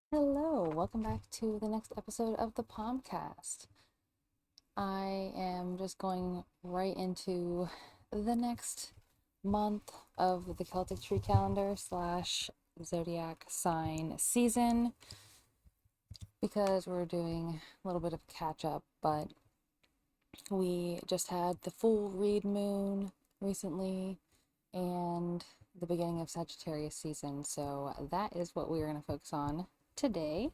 Hello, welcome back to the next episode of the POMM-cast. I am just going right into the next month of the Celtic tree calendar slash zodiac sign season because we're doing a little bit of catch up, but we just had the full Reed Moon recently and the beginning of Sagittarius season, so that is what we're going to focus on tonight.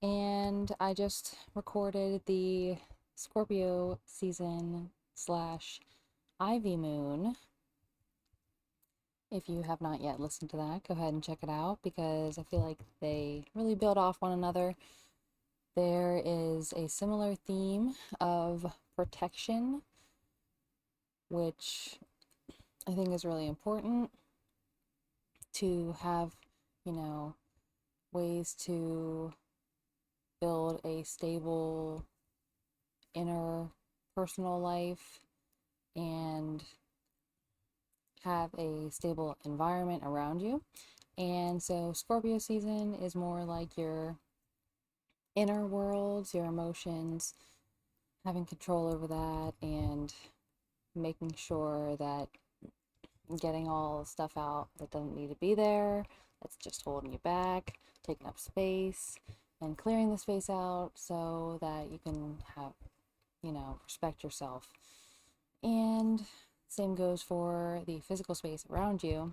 And I just recorded the Scorpio season slash Ivy Moon. If you have not yet listened to that, go ahead and check it out because I feel like they really build off one another. There is a similar theme of protection, which I think is really important to have, ways to build a stable inner personal life and have a stable environment around you. And so Scorpio season is more like your inner worlds, your emotions, having control over that and making sure that getting all the stuff out that doesn't need to be there, that's just holding you back, taking up space, and clearing the space out so that you can have, respect yourself. And same goes for the physical space around you.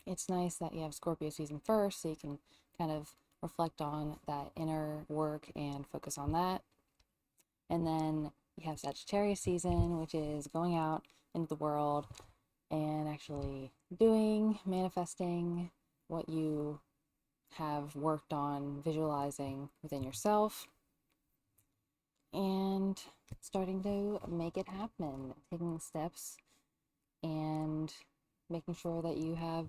It's nice that you have Scorpio season first so you can kind of reflect on that inner work and focus on that. And then you have Sagittarius season, which is going out into the world and actually doing, manifesting what you have worked on, visualizing within yourself, and starting to make it happen, taking steps and making sure that you have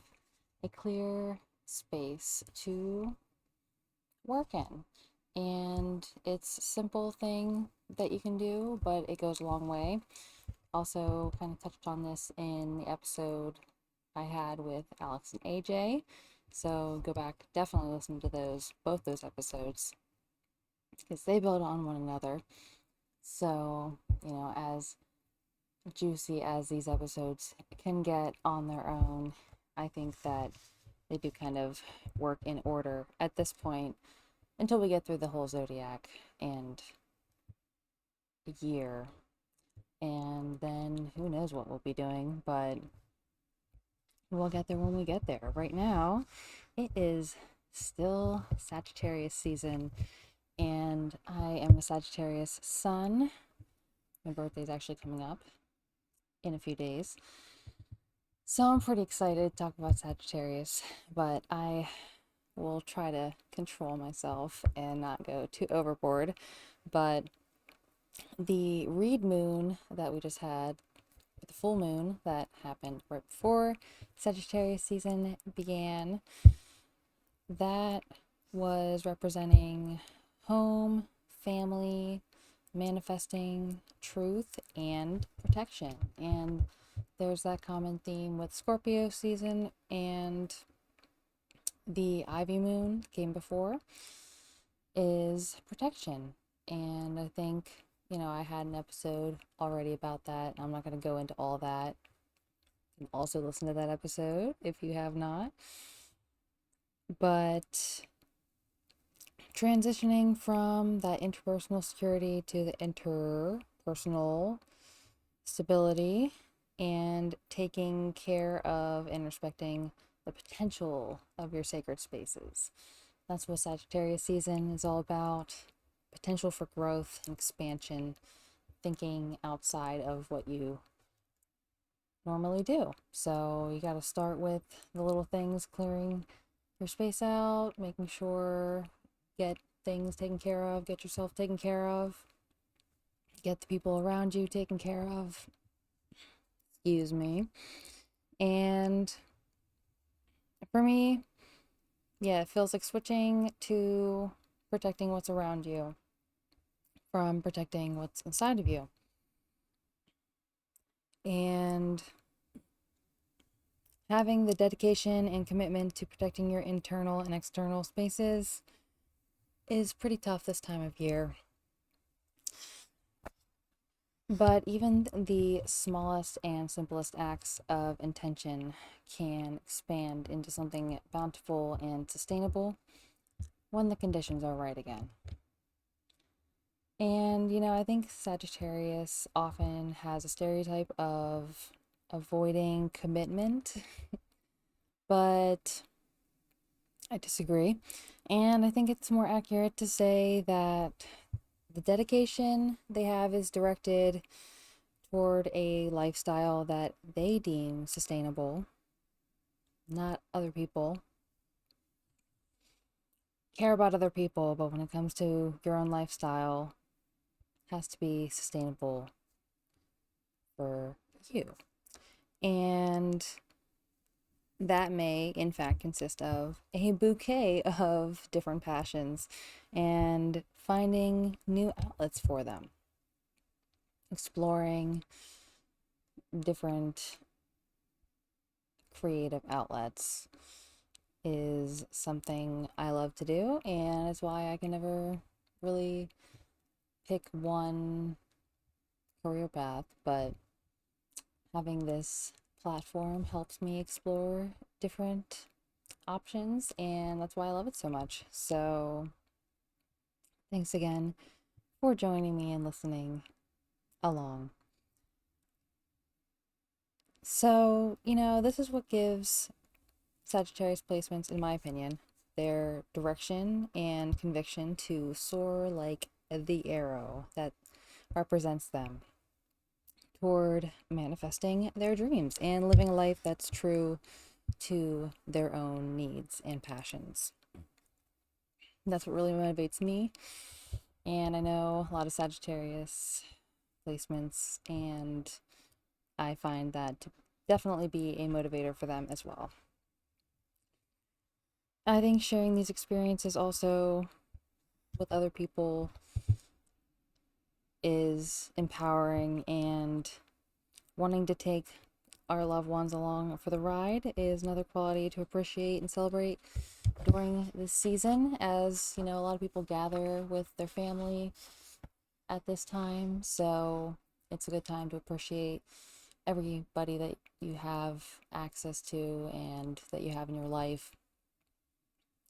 a clear space to work in. And it's a simple thing that you can do, but it goes a long way. Also, kind of touched on this in the episode I had with Alex and AJ. So go back, definitely listen to both those episodes, because they build on one another. So, as juicy as these episodes can get on their own, I think that they do kind of work in order at this point until we get through the whole zodiac and year. And then who knows what we'll be doing, but we'll get there when we get there. Right now, it is still Sagittarius season, and I am a Sagittarius sun. My birthday is actually coming up in a few days. So I'm pretty excited to talk about Sagittarius, but I will try to control myself and not go too overboard. But the Reed Moon that we just had, the full moon that happened right before Sagittarius season began, that was representing home, family, manifesting truth, and protection. And there's that common theme with Scorpio season, and the Ivy Moon came before is protection. And I think, I had an episode already about that. I'm not going to go into all that. You can also listen to that episode if you have not. But transitioning from that interpersonal security to the interpersonal stability and taking care of and respecting the potential of your sacred spaces. That's what Sagittarius season is all about. Potential for growth and expansion, thinking outside of what you normally do. So you got to start with the little things, clearing your space out, making sure get things taken care of, get yourself taken care of, get the people around you taken care of. Excuse me. And for me, yeah, it feels like switching to protecting what's around you from protecting what's inside of you. And having the dedication and commitment to protecting your internal and external spaces is pretty tough this time of year. But even the smallest and simplest acts of intention can expand into something bountiful and sustainable when the conditions are right again. And, I think Sagittarius often has a stereotype of avoiding commitment, but I disagree. And I think it's more accurate to say that the dedication they have is directed toward a lifestyle that they deem sustainable, not other people. Care about other people, but when it comes to your own lifestyle, it has to be sustainable for you. And that may, in fact, consist of a bouquet of different passions and finding new outlets for them, exploring different creative outlets is something I love to do, and it's why I can never really pick one career path, but having this platform helps me explore different options, and that's why I love it so much. So thanks again for joining me and listening along. So, this is what gives Sagittarius placements, in my opinion, their direction and conviction to soar like the arrow that represents them toward manifesting their dreams and living a life that's true to their own needs and passions. That's what really motivates me. And I know a lot of Sagittarius placements, and I find that to definitely be a motivator for them as well. I think sharing these experiences also with other people is empowering, and wanting to take our loved ones along for the ride is another quality to appreciate and celebrate during this season, as a lot of people gather with their family at this time. So it's a good time to appreciate everybody that you have access to and that you have in your life,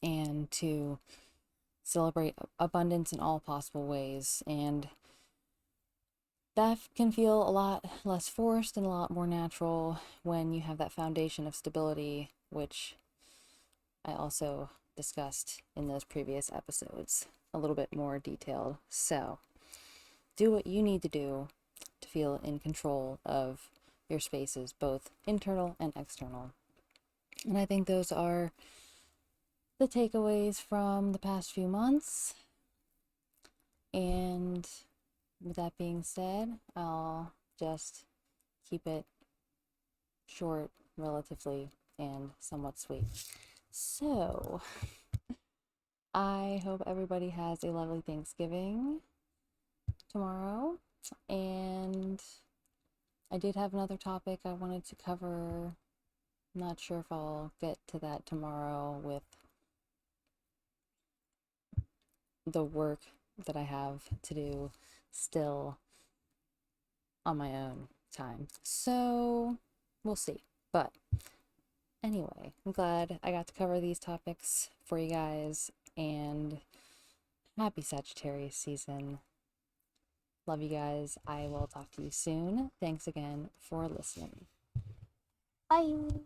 and to celebrate abundance in all possible ways. And that can feel a lot less forced and a lot more natural when you have that foundation of stability, which I also discussed in those previous episodes, a little bit more detailed. So do what you need to do to feel in control of your spaces, both internal and external. And I think those are the takeaways from the past few months. And with that being said, I'll just keep it short, relatively, and somewhat sweet. So, I hope everybody has a lovely Thanksgiving tomorrow. And I did have another topic I wanted to cover. Not sure if I'll get to that tomorrow with the work that I have to do still on my own time. So we'll see. But anyway, I'm glad I got to cover these topics for you guys, and happy Sagittarius season. Love you guys. I will talk to you soon. Thanks again for listening. Bye.